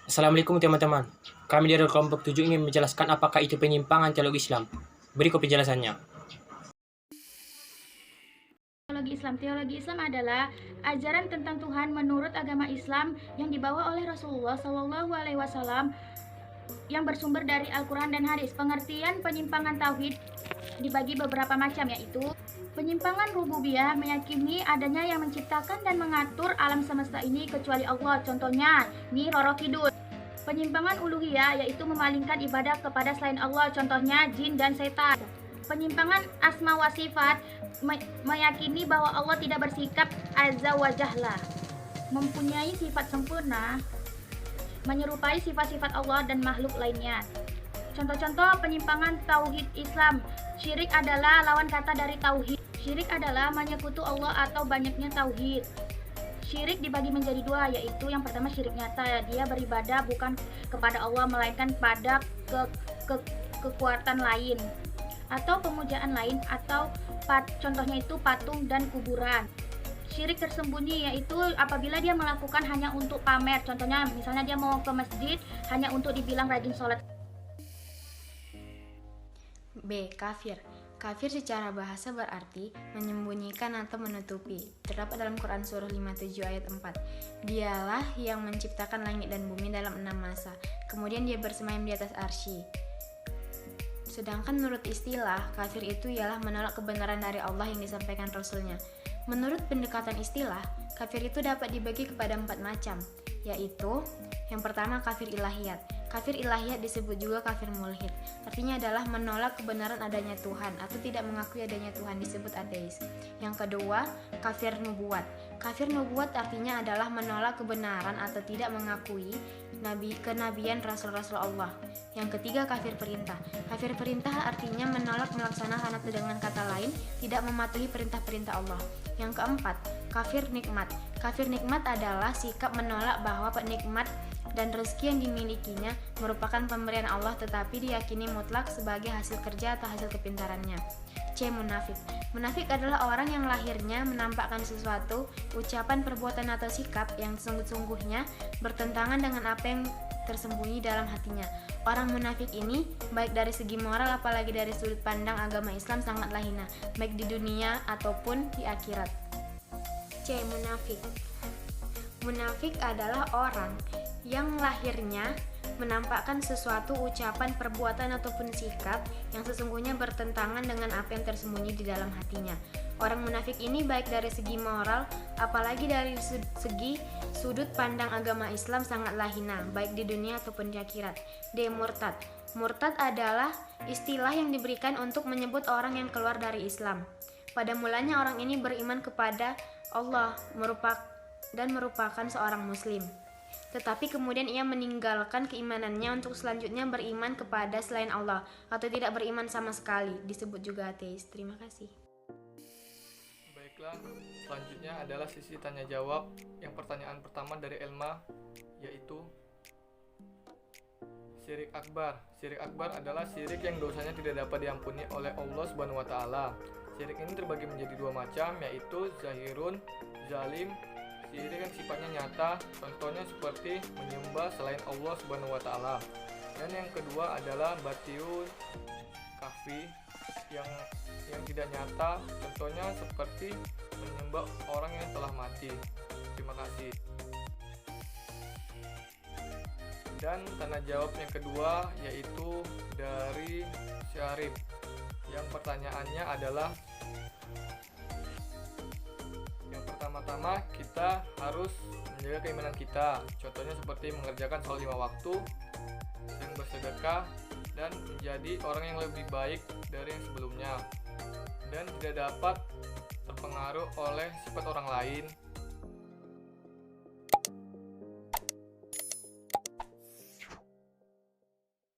Assalamualaikum teman-teman. Kami dari kelompok 7 ingin menjelaskan apakah itu penyimpangan teologi Islam. Berikut penjelasannya. Teologi Islam adalah ajaran tentang Tuhan menurut agama Islam yang dibawa oleh Rasulullah SAW yang bersumber dari Al-Quran dan hadis. Pengertian penyimpangan tauhid dibagi beberapa macam, yaitu penyimpangan rububiyah, meyakini adanya yang menciptakan dan mengatur alam semesta ini kecuali Allah. Contohnya, Nyi Roro Kidul. Penyimpangan uluhiyah, yaitu memalingkan ibadah kepada selain Allah. Contohnya, jin dan setan. Penyimpangan asma wa sifat, meyakini bahwa Allah tidak bersikap azza wa jalla, mempunyai sifat sempurna, menyerupai sifat-sifat Allah dan makhluk lainnya. Contoh-contoh penyimpangan tauhid Islam. Syirik adalah lawan kata dari tauhid. Syirik adalah menyekutu Allah atau banyaknya tauhid. Syirik dibagi menjadi dua, yaitu yang pertama syirik nyata, dia beribadah bukan kepada Allah melainkan pada kekuatan lain atau pemujaan lain, atau contohnya itu patung dan kuburan. Syirik tersembunyi yaitu apabila dia melakukan hanya untuk pamer. Contohnya misalnya dia mau ke masjid hanya untuk dibilang rajin sholat. B. Kafir. Kafir secara bahasa berarti menyembunyikan atau menutupi. Terdapat dalam Quran surah 57 ayat 4. Dialah yang menciptakan langit dan bumi dalam 6 masa. Kemudian dia bersemayam di atas arsy. Sedangkan menurut istilah, kafir itu ialah menolak kebenaran dari Allah yang disampaikan Rasulnya. Menurut pendekatan istilah, kafir itu dapat dibagi kepada 4 macam, yaitu yang pertama kafir ilahiyat. Kafir ilahiyat disebut juga kafir mulhid. Artinya adalah menolak kebenaran adanya Tuhan atau tidak mengakui adanya Tuhan, disebut ateis. Yang kedua, kafir nubuat. Kafir nubuat artinya adalah menolak kebenaran atau tidak mengakui kenabian rasul-rasul Allah. Yang ketiga, kafir perintah. Kafir perintah artinya menolak melaksanakan atau dengan kata lain tidak mematuhi perintah-perintah Allah. Yang keempat, kafir nikmat. Kafir nikmat adalah sikap menolak bahwa penikmat dan rezeki yang dimilikinya merupakan pemberian Allah tetapi diyakini mutlak sebagai hasil kerja atau hasil kepintarannya. C. Munafik. Munafik adalah orang yang lahirnya menampakkan sesuatu, ucapan, perbuatan atau sikap yang sungguh-sungguhnya bertentangan dengan apa yang tersembunyi dalam hatinya. Orang munafik ini baik dari segi moral apalagi dari sudut pandang agama Islam sangatlah hina, baik di dunia ataupun di akhirat. C. Munafik. Munafik adalah orang yang lahirnya menampakkan sesuatu ucapan, perbuatan ataupun sikap yang sesungguhnya bertentangan dengan apa yang tersembunyi di dalam hatinya. Orang munafik ini baik dari segi moral apalagi dari segi sudut pandang agama Islam sangatlah hina, baik di dunia ataupun di akhirat. D. Murtad. Murtad adalah istilah yang diberikan untuk menyebut orang yang keluar dari Islam. Pada mulanya orang ini beriman kepada Allah dan merupakan seorang muslim. Tetapi kemudian ia meninggalkan keimanannya untuk selanjutnya beriman kepada selain Allah atau tidak beriman sama sekali, disebut juga ateis. Terima kasih. Baiklah, selanjutnya adalah sesi tanya jawab. Yang pertanyaan pertama dari Elma, yaitu syirik akbar. Syirik akbar adalah syirik yang dosanya tidak dapat diampuni oleh Allah Subhanahu wa taala. Syirik ini terbagi menjadi dua macam, yaitu zahirun, zalim. Syirik yang sifatnya nyata, contohnya seperti menyembah selain Allah Subhanahu wa taala. Dan yang kedua adalah batiun, kafi, yang tidak nyata, contohnya seperti menyembah orang yang telah mati. Terima kasih. Dan tanda jawab yang kedua yaitu dari Syarif. Yang pertanyaannya adalah, pertama-tama kita harus menjaga keimanan kita. Contohnya seperti mengerjakan sholat 5 waktu, sering bersedekah, dan menjadi orang yang lebih baik dari yang sebelumnya, dan tidak dapat terpengaruh oleh sifat orang lain,